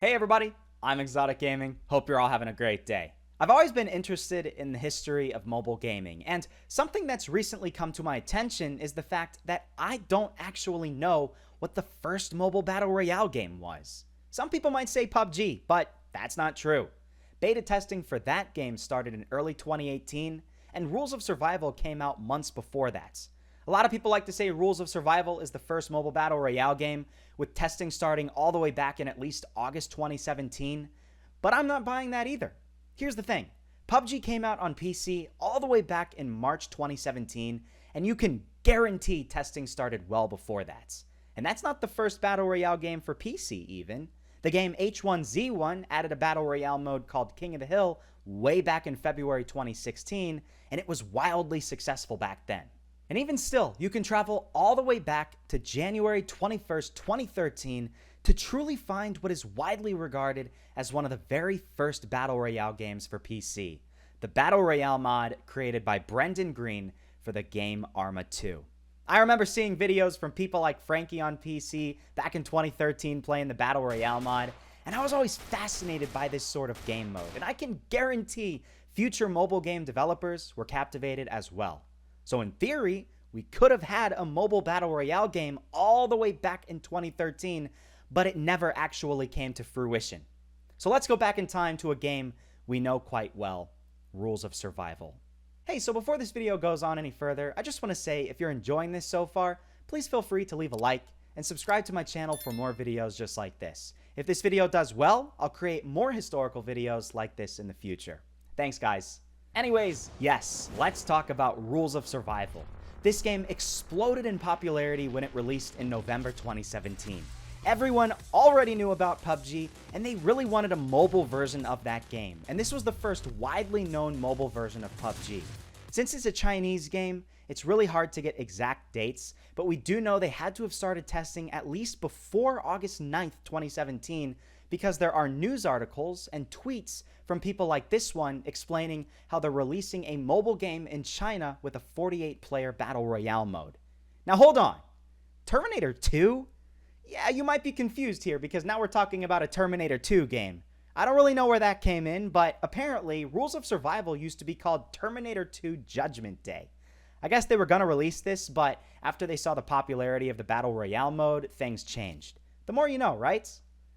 Hey everybody, I'm ExxotikGaming. Hope you're all having a great day. I've always been interested in the history of mobile gaming, and something that's recently come to my attention is the fact that I don't actually know what the first mobile battle royale game was. Some people might say PUBG, but that's not true. Beta testing for that game started in early 2018, and Rules of Survival came out months before that. A lot of people like to say Rules of Survival is the first mobile battle royale game, with testing starting all the way back in at least August 2017, but I'm not buying that either. Here's the thing. PUBG came out on PC all the way back in March 2017, and you can guarantee testing started well before that. And that's not the first battle royale game for PC even. The game H1Z1 added a battle royale mode called King of the Hill way back in February 2016, and it was wildly successful back then. And even still, you can travel all the way back to January 21st, 2013 to truly find what is widely regarded as one of the very first Battle Royale games for PC, the Battle Royale mod created by Brendan Green for the game Arma 2. I remember seeing videos from people like Frankie on PC back in 2013 playing the Battle Royale mod, and I was always fascinated by this sort of game mode, and I can guarantee future mobile game developers were captivated as well. So in theory, we could have had a mobile battle royale game all the way back in 2013, but it never actually came to fruition. So let's go back in time to a game we know quite well, Rules of Survival. Hey, so before this video goes on any further, I just want to say if you're enjoying this so far, please feel free to leave a like and subscribe to my channel for more videos just like this. If this video does well, I'll create more historical videos like this in the future. Thanks, guys. Anyways, yes, let's talk about Rules of Survival. This game exploded in popularity when it released in November 2017. Everyone already knew about PUBG, and they really wanted a mobile version of that game, and this was the first widely known mobile version of PUBG. Since it's a Chinese game, it's really hard to get exact dates, but we do know they had to have started testing at least before August 9th, 2017, because there are news articles and tweets from people like this one explaining how they're releasing a mobile game in China with a 48-player battle royale mode. Now hold on. Terminator 2? Yeah, you might be confused here because now we're talking about a Terminator 2 game. I don't really know where that came in, but apparently Rules of Survival used to be called Terminator 2 Judgment Day. I guess they were going to release this, but after they saw the popularity of the battle royale mode, things changed. The more you know, right?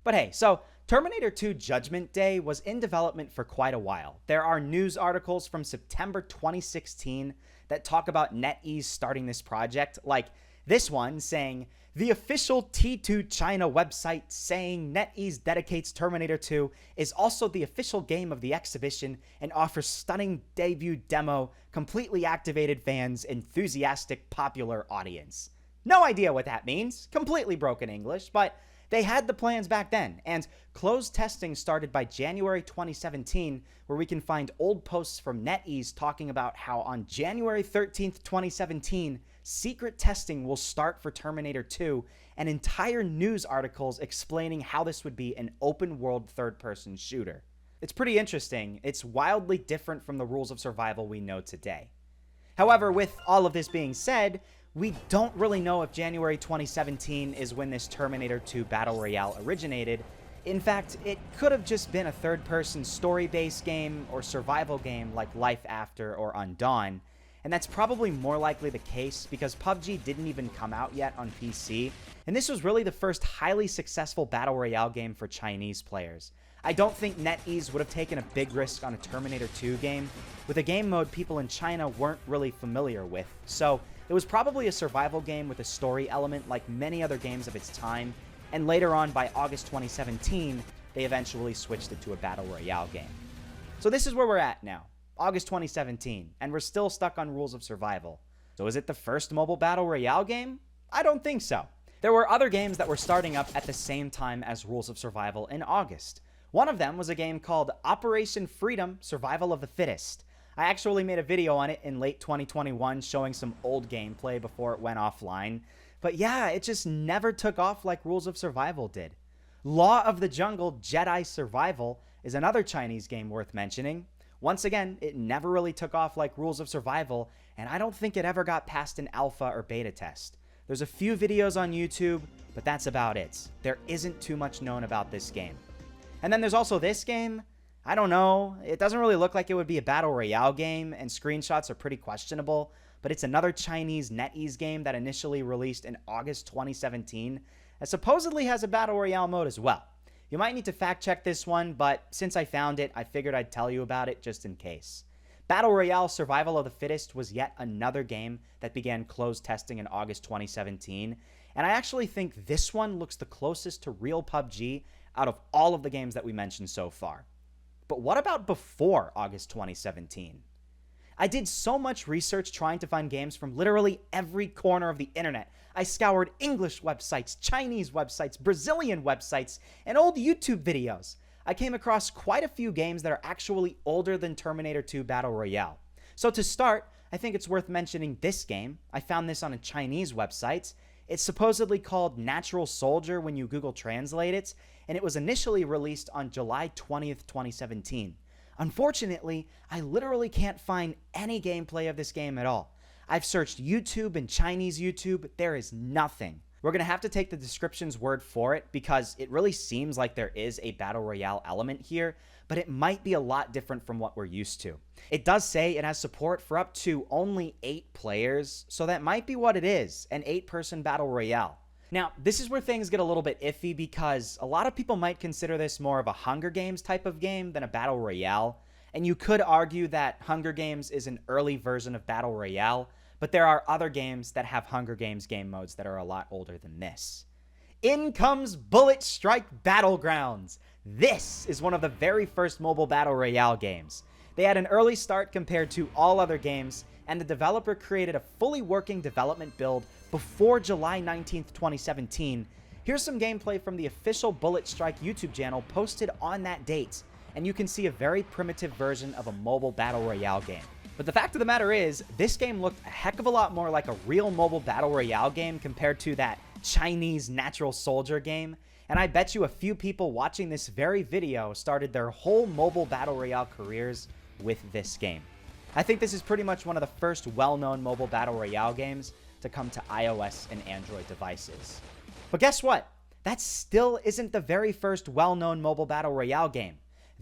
But hey, so Terminator 2 Judgment Day was in development for quite a while. There are news articles from September 2016 that talk about NetEase starting this project, like this one saying, "The official T2 China website saying NetEase dedicates Terminator 2 is also the official game of the exhibition and offers stunning debut demo, completely activated fans, enthusiastic popular audience." No idea what that means, completely broken English, but they had the plans back then, and closed testing started by January 2017, where we can find old posts from NetEase talking about how on January 13th, 2017, secret testing will start for Terminator 2, and entire news articles explaining how this would be an open-world third-person shooter. It's pretty interesting. It's wildly different from the Rules of Survival we know today. However, with all of this being said, we don't really know if January 2017 is when this Terminator 2 Battle Royale originated. In fact, it could have just been a third-person story-based game or survival game like Life After or Undawn, and that's probably more likely the case because PUBG didn't even come out yet on PC, and this was really the first highly successful Battle Royale game for Chinese players. I don't think NetEase would have taken a big risk on a Terminator 2 game with a game mode people in China weren't really familiar with, so it was probably a survival game with a story element like many other games of its time, and later on by August 2017, they eventually switched it to a Battle Royale game. So this is where we're at now, August 2017, and we're still stuck on Rules of Survival. So is it the first mobile Battle Royale game? I don't think so. There were other games that were starting up at the same time as Rules of Survival in August. One of them was a game called Operation Freedom: Survival of the Fittest. I actually made a video on it in late 2021 showing some old gameplay before it went offline. But yeah, it just never took off like Rules of Survival did. Law of the Jungle: Jedi Survival is another Chinese game worth mentioning. Once again, it never really took off like Rules of Survival, and I don't think it ever got past an alpha or beta test. There's a few videos on YouTube, but that's about it. There isn't too much known about this game. And then there's also this game. I don't know. It doesn't really look like it would be a battle royale game, and screenshots are pretty questionable, but it's another Chinese NetEase game that initially released in August 2017 that supposedly has a battle royale mode as well. You might need to fact check this one, but since I found it, I figured I'd tell you about it just in case. Battle Royale Survival of the Fittest was yet another game that began closed testing in August 2017, and I actually think this one looks the closest to real PUBG out of all of the games that we mentioned so far. But what about before August 2017? I did so much research trying to find games from literally every corner of the internet. I scoured English websites, Chinese websites, Brazilian websites, and old YouTube videos. I came across quite a few games that are actually older than Terminator 2 Battle Royale. So to start, I think it's worth mentioning this game. I found this on a Chinese website. It's supposedly called Natural Soldier when you Google Translate it, and it was initially released on July 20th, 2017. Unfortunately, I literally can't find any gameplay of this game at all. I've searched YouTube and Chinese YouTube, there is nothing. We're going to have to take the description's word for it because it really seems like there is a battle royale element here, but it might be a lot different from what we're used to. It does say it has support for up to only 8 players, so that might be what it is, an 8-person battle royale. Now, this is where things get a little bit iffy because a lot of people might consider this more of a Hunger Games type of game than a battle royale, and you could argue that Hunger Games is an early version of battle royale, but there are other games that have Hunger Games game modes that are a lot older than this. In comes Bullet Strike Battlegrounds. This is one of the very first mobile battle royale games. They had an early start compared to all other games, and the developer created a fully working development build before July 19th, 2017. Here's some gameplay from the official Bullet Strike YouTube channel posted on that date, and you can see a very primitive version of a mobile battle royale game. But the fact of the matter is, this game looked a heck of a lot more like a real mobile battle royale game compared to that Chinese Natural Soldier game, and I bet you a few people watching this very video started their whole mobile battle royale careers with this game. I think this is pretty much one of the first well-known mobile battle royale games to come to iOS and Android devices. But guess what? That still isn't the very first well-known mobile battle royale game.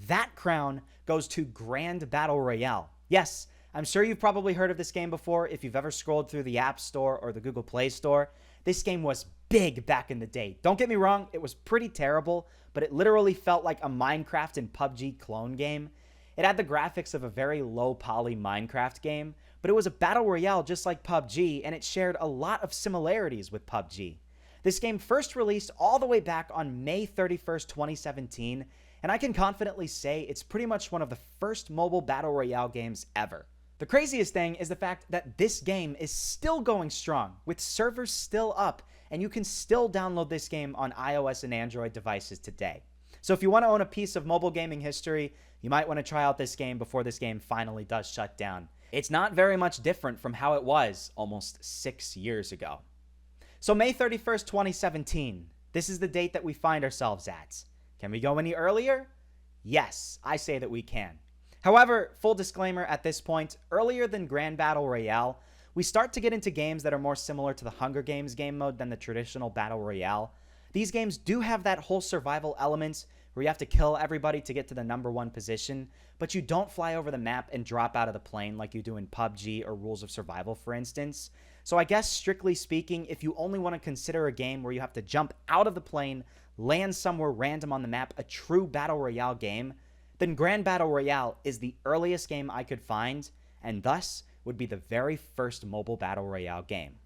That crown goes to Grand Battle Royale. Yes, I'm sure you've probably heard of this game before if you've ever scrolled through the App Store or the Google Play Store. This game was big back in the day. Don't get me wrong, it was pretty terrible, but it literally felt like a Minecraft and PUBG clone game. It had the graphics of a very low-poly Minecraft game, but it was a battle royale just like PUBG, and it shared a lot of similarities with PUBG. This game first released all the way back on May 31st, 2017, and I can confidently say it's pretty much one of the first mobile battle royale games ever. The craziest thing is the fact that this game is still going strong, with servers still up, and you can still download this game on iOS and Android devices today. So if you want to own a piece of mobile gaming history, you might want to try out this game before this game finally does shut down. It's not very much different from how it was almost 6 years ago. So May 31st, 2017, this is the date that we find ourselves at. Can we go any earlier? Yes, I say that we can. However, full disclaimer at this point, earlier than Grand Battle Royale, we start to get into games that are more similar to the Hunger Games game mode than the traditional Battle Royale. These games do have that whole survival element where you have to kill everybody to get to the #1 position, but you don't fly over the map and drop out of the plane like you do in PUBG or Rules of Survival, for instance. So I guess strictly speaking, if you only want to consider a game where you have to jump out of the plane, land somewhere random on the map, a true Battle Royale game, then Grand Battle Royale is the earliest game I could find, and thus would be the very first mobile Battle Royale game.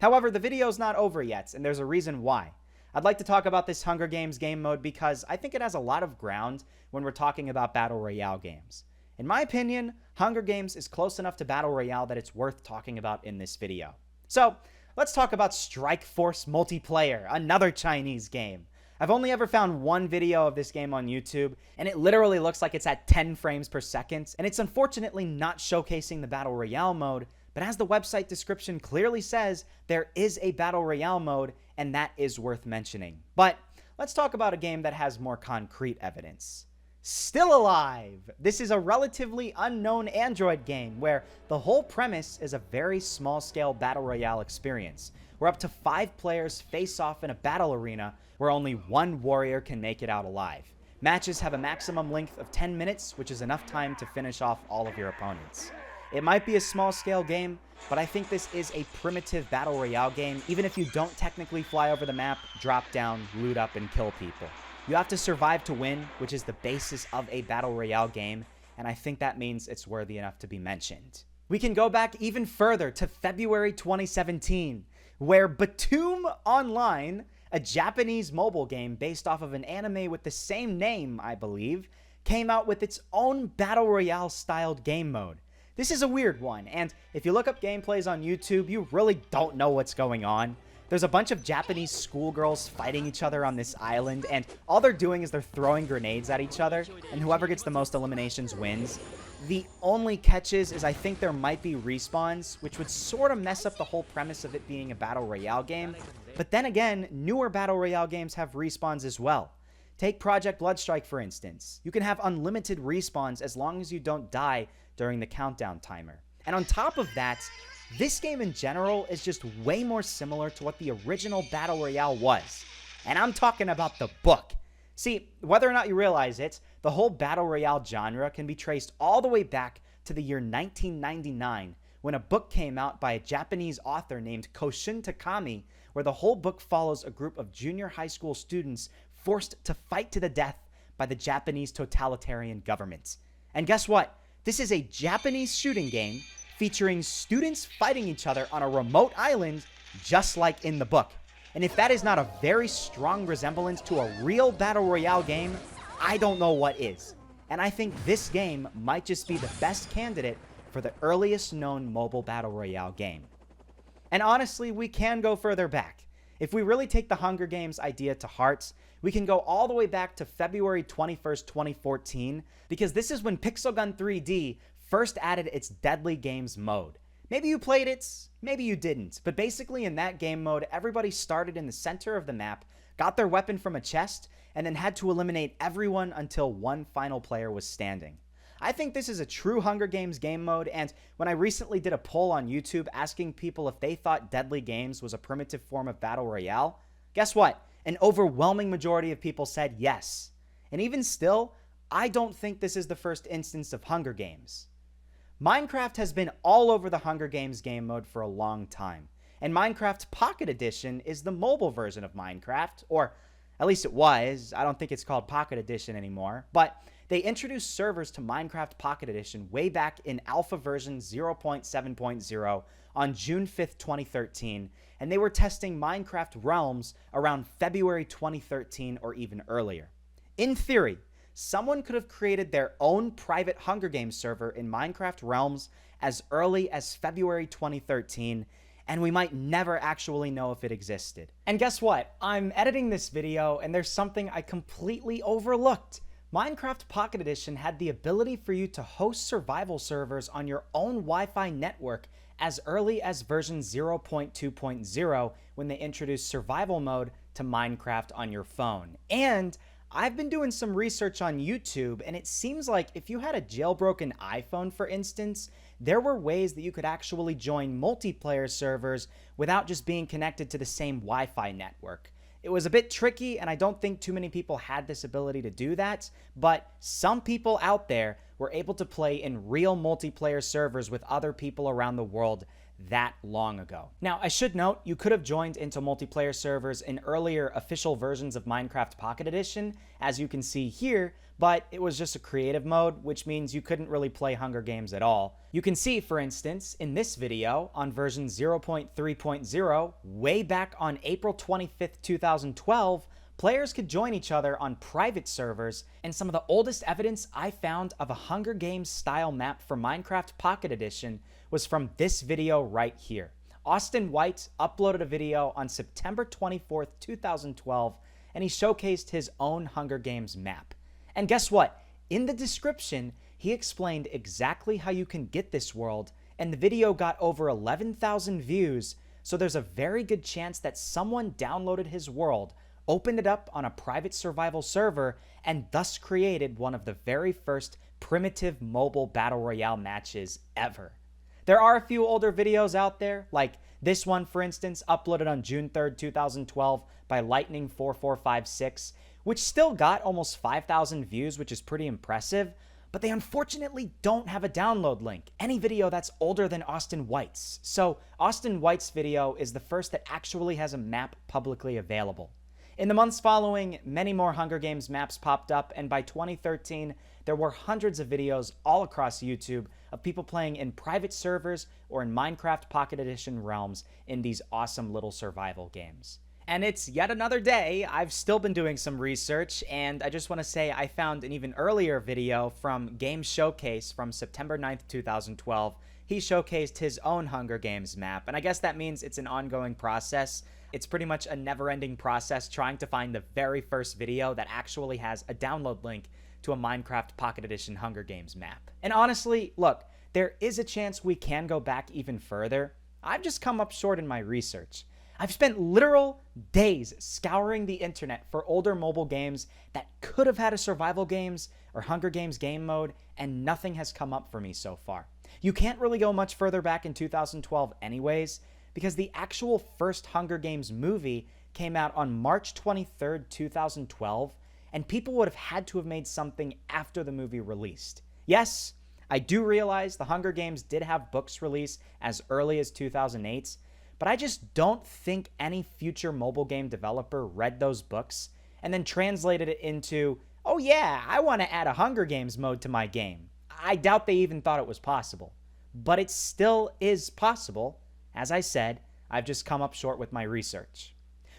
However, the video's not over yet, and there's a reason why. I'd like to talk about this Hunger Games game mode because I think it has a lot of ground when we're talking about Battle Royale games. In my opinion, Hunger Games is close enough to Battle Royale that it's worth talking about in this video. So, let's talk about Strike Force Multiplayer, another Chinese game. I've only ever found one video of this game on YouTube, and it literally looks like it's at 10 frames per second, and it's unfortunately not showcasing the Battle Royale mode, but as the website description clearly says, there is a Battle Royale mode, and that is worth mentioning. But let's talk about a game that has more concrete evidence. Still Alive! This is a relatively unknown Android game where the whole premise is a very small-scale Battle Royale experience, where up to 5 players face off in a battle arena where only one warrior can make it out alive. Matches have a maximum length of 10 minutes, which is enough time to finish off all of your opponents. It might be a small-scale game, but I think this is a primitive battle royale game, even if you don't technically fly over the map, drop down, loot up, and kill people. You have to survive to win, which is the basis of a battle royale game, and I think that means it's worthy enough to be mentioned. We can go back even further to February 2017, where Batum Online, a Japanese mobile game based off of an anime with the same name, I believe, came out with its own battle royale styled game mode. This is a weird one, and if you look up gameplays on YouTube, you really don't know what's going on. There's a bunch of Japanese schoolgirls fighting each other on this island, and all they're doing is they're throwing grenades at each other, and whoever gets the most eliminations wins. The only catches is I think there might be respawns, which would sort of mess up the whole premise of it being a battle royale game. But then again, newer battle royale games have respawns as well. Take Project Bloodstrike, for instance. You can have unlimited respawns as long as you don't die during the countdown timer. And on top of that, this game in general is just way more similar to what the original battle royale was. And I'm talking about the book. See, whether or not you realize it, the whole battle royale genre can be traced all the way back to the year 1999, when a book came out by a Japanese author named Koshun Takami, where the whole book follows a group of junior high school students forced to fight to the death by the Japanese totalitarian government. And guess what? This is a Japanese shooting game featuring students fighting each other on a remote island, just like in the book. And if that is not a very strong resemblance to a real battle royale game, I don't know what is. And I think this game might just be the best candidate for the earliest known mobile battle royale game. And honestly, we can go further back. If we really take the Hunger Games idea to heart, we can go all the way back to February 21st, 2014, because this is when Pixel Gun 3D first added its Deadly Games mode. Maybe you played it, maybe you didn't, but basically in that game mode, everybody started in the center of the map, got their weapon from a chest, and then had to eliminate everyone until one final player was standing. I think this is a true Hunger Games game mode, and when I recently did a poll on YouTube asking people if they thought Deadly Games was a primitive form of battle royale, guess what? An overwhelming majority of people said yes. And even still, I don't think this is the first instance of Hunger Games. Minecraft has been all over the Hunger Games game mode for a long time, and Minecraft Pocket Edition is the mobile version of Minecraft, or at least it was. I don't think it's called Pocket Edition anymore, but they introduced servers to Minecraft Pocket Edition way back in alpha version 0.7.0 on June 5th, 2013, and they were testing Minecraft Realms around February 2013 or even earlier. In theory, someone could have created their own private Hunger Games server in Minecraft Realms as early as February 2013, and we might never actually know if it existed. And guess what? I'm editing this video, and there's something I completely overlooked. Minecraft Pocket Edition had the ability for you to host survival servers on your own Wi-Fi network as early as version 0.2.0 when they introduced survival mode to Minecraft on your phone. And I've been doing some research on YouTube, and it seems like if you had a jailbroken iPhone, for instance, there were ways that you could actually join multiplayer servers without just being connected to the same Wi-Fi network. It was a bit tricky, and I don't think too many people had this ability to do that, but some people out there were able to play in real multiplayer servers with other people around the world that long ago. Now, I should note, you could have joined into multiplayer servers in earlier official versions of Minecraft Pocket Edition, as you can see here, but it was just a creative mode, which means you couldn't really play Hunger Games at all. You can see, for instance, in this video, on version 0.3.0, way back on April 25th, 2012, players could join each other on private servers, and some of the oldest evidence I found of a Hunger Games style map for Minecraft Pocket Edition was from this video right here. Austin White uploaded a video on September 24th, 2012, and he showcased his own Hunger Games map. And guess what? In the description, he explained exactly how you can get this world, and the video got over 11,000 views, so there's a very good chance that someone downloaded his world, opened it up on a private survival server, and thus created one of the very first primitive mobile battle royale matches ever. There are a few older videos out there, like this one, for instance, uploaded on June 3rd, 2012 by Lightning4456, which still got almost 5,000 views, which is pretty impressive, but they unfortunately don't have a download link, any video that's older than Austin White's. So Austin White's video is the first that actually has a map publicly available. In the months following, many more Hunger Games maps popped up, and by 2013, there were hundreds of videos all across YouTube of people playing in private servers or in Minecraft Pocket Edition realms in these awesome little survival games. And it's yet another day. I've still been doing some research, and I just want to say I found an even earlier video from Game Showcase from September 9th, 2012. He showcased his own Hunger Games map, and I guess that means it's an ongoing process. It's pretty much a never-ending process trying to find the very first video that actually has a download link to a Minecraft Pocket Edition Hunger Games map. And honestly, look, there is a chance we can go back even further. I've just come up short in my research. I've spent literal days scouring the internet for older mobile games that could have had a survival games or Hunger Games game mode, and nothing has come up for me so far. You can't really go much further back in 2012 anyways, because the actual first Hunger Games movie came out on March 23rd, 2012, and people would have had to have made something after the movie released. Yes, I do realize the Hunger Games did have books released as early as 2008, but I just don't think any future mobile game developer read those books and then translated it into, oh yeah, I want to add a Hunger Games mode to my game. I doubt they even thought it was possible. But it still is possible. As I said, I've just come up short with my research.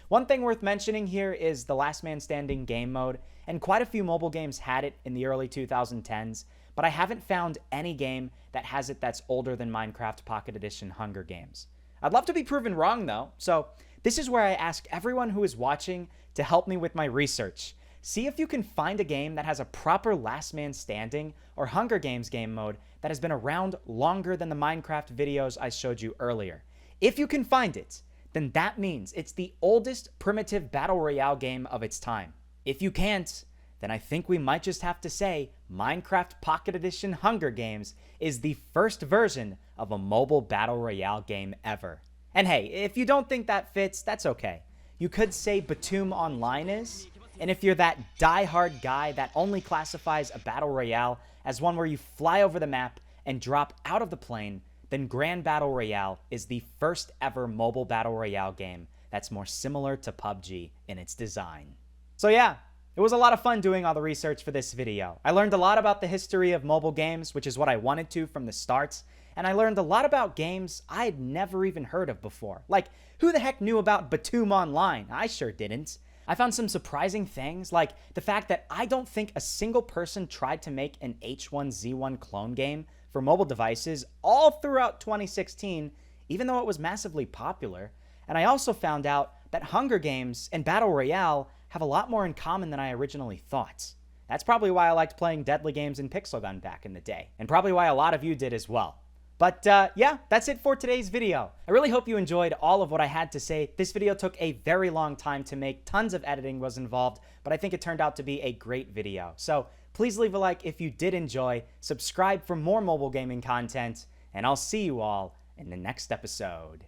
One thing worth mentioning here is the Last Man Standing game mode, and quite a few mobile games had it in the early 2010s, but I haven't found any game that has it that's older than Minecraft Pocket Edition Hunger Games. I'd love to be proven wrong though, so this is where I ask everyone who is watching to help me with my research. See if you can find a game that has a proper Last Man Standing or Hunger Games game mode that has been around longer than the Minecraft videos I showed you earlier. If you can find it, then that means it's the oldest primitive battle royale game of its time. If you can't, then I think we might just have to say Minecraft Pocket Edition Hunger Games is the first version of a mobile battle royale game ever. And hey, if you don't think that fits, that's okay. You could say Batum Online is, and if you're that die-hard guy that only classifies a battle royale as one where you fly over the map and drop out of the plane, then Grand Battle Royale is the first ever mobile battle royale game that's more similar to PUBG in its design. So yeah, it was a lot of fun doing all the research for this video. I learned a lot about the history of mobile games, which is what I wanted to from the start, and I learned a lot about games I had never even heard of before. Like, who the heck knew about Batum Online? I sure didn't. I found some surprising things, like the fact that I don't think a single person tried to make an H1Z1 clone game for mobile devices all throughout 2016, even though it was massively popular. And I also found out that Hunger Games and Battle Royale have a lot more in common than I originally thought. That's probably why I liked playing Deadly Games and Pixel Gun back in the day, and probably why a lot of you did as well. But yeah, that's it for today's video. I really hope you enjoyed all of what I had to say. This video took a very long time to make, tons of editing was involved, but I think it turned out to be a great video. So please leave a like if you did enjoy, subscribe for more mobile gaming content, and I'll see you all in the next episode.